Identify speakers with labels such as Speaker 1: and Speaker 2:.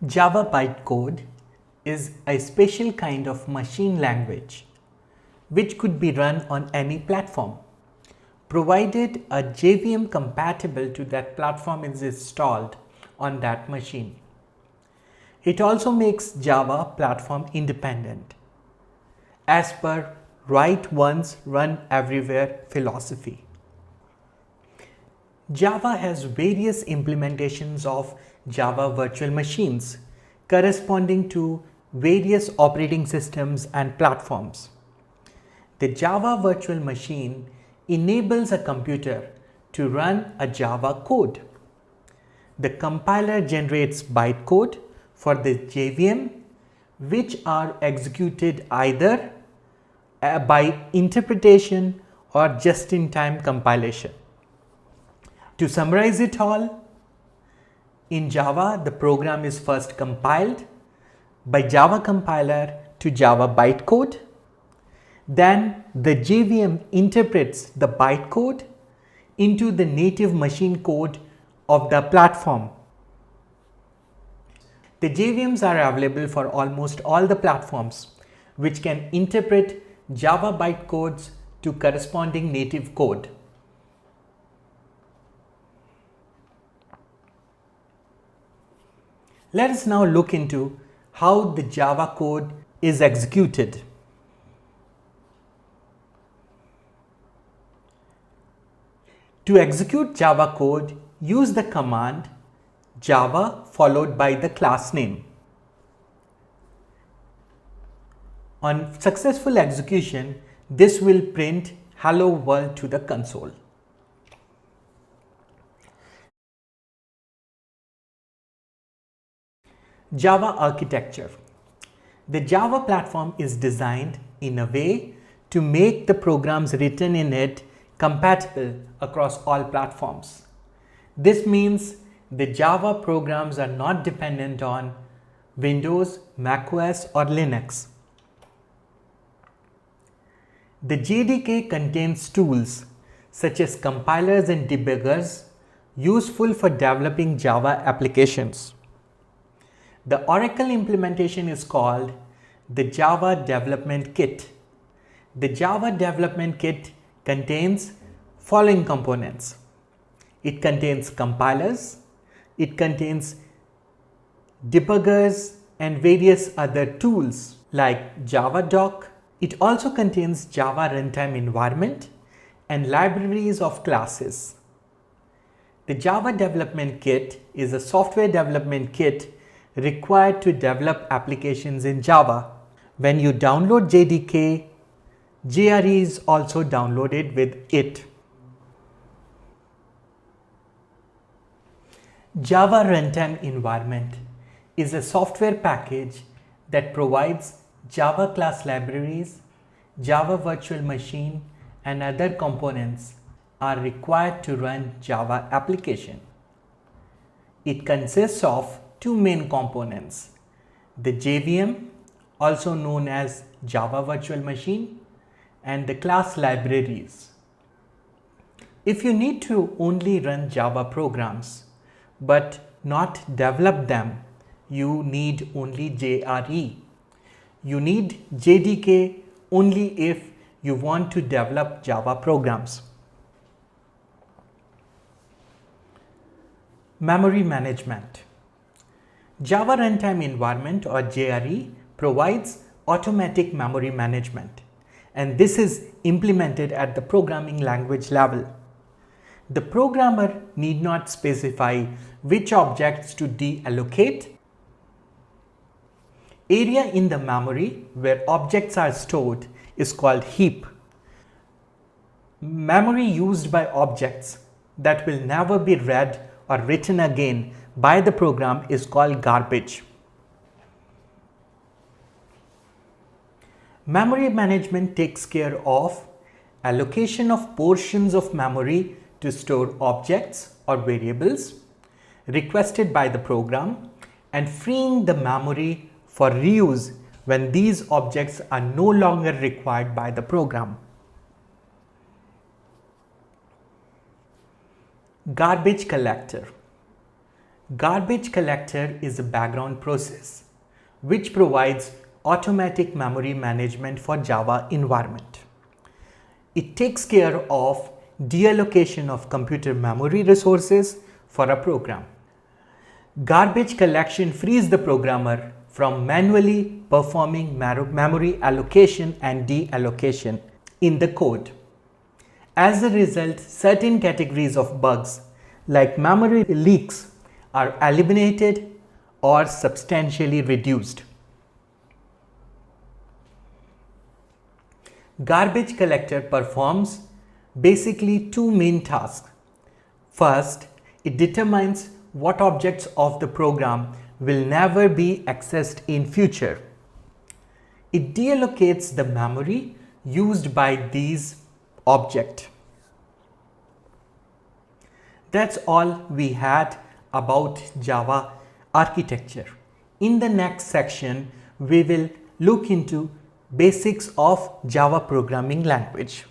Speaker 1: Java bytecode is a special kind of machine language which could be run on any platform, provided a JVM compatible to that platform is installed on that machine. It also makes Java platform independent as per write once, run everywhere philosophy. Java has various implementations of Java virtual machines corresponding to various operating systems and platforms. The Java virtual machine enables a computer to run a Java code. The compiler generates bytecode for the JVM, which are executed either by interpretation or just-in-time compilation. To summarize it all, in Java, the program is first compiled by Java compiler to Java bytecode. Then the JVM interprets the bytecode into the native machine code of the platform. The JVMs are available for almost all the platforms which can interpret Java bytecodes to corresponding native code. Let us now look into how the Java code is executed. To execute Java code, use the command Java followed by the class name. On successful execution, this will print hello world to the console. Java architecture. The Java platform is designed in a way to make the programs written in it compatible across all platforms. This means the Java programs are not dependent on Windows, macOS or Linux. The JDK contains tools such as compilers and debuggers useful for developing Java applications. The Oracle implementation is called the Java Development Kit. The Java Development Kit contains following components. It contains compilers, it contains debuggers and various other tools like JavaDoc. It also contains Java runtime environment and libraries of classes. The Java Development Kit is a software development kit required to develop applications in Java. When you download JDK, JRE is also downloaded with it. Java Runtime Environment is a software package that provides Java class libraries, Java virtual machine and other components are required to run Java application. It consists of two main components, the JVM, also known as Java Virtual Machine, and the class libraries. If you need to only run Java programs but not develop them, you need only JRE. You need JDK only if you want to develop Java programs. Memory management. Java Runtime Environment or JRE provides automatic memory management, and this is implemented at the programming language level. The programmer need not specify which objects to deallocate. Area in the memory where objects are stored is called heap. Memory used by objects that will never be read or written again by the program is called garbage. Memory management takes care of allocation of portions of memory to store objects or variables requested by the program and freeing the memory for reuse when these objects are no longer required by the program. Garbage collector. Garbage collector is a background process which provides automatic memory management for Java environment. It takes care of deallocation of computer memory resources for a program. Garbage collection frees the programmer from manually performing memory allocation and deallocation in the code. As a result, certain categories of bugs like memory leaks are eliminated or substantially reduced. Garbage collector performs basically two main tasks. First, it determines what objects of the program will never be accessed in future. It deallocates the memory used by these objects. That's all we had about Java architecture. In the next section, we will look into basics of Java programming language.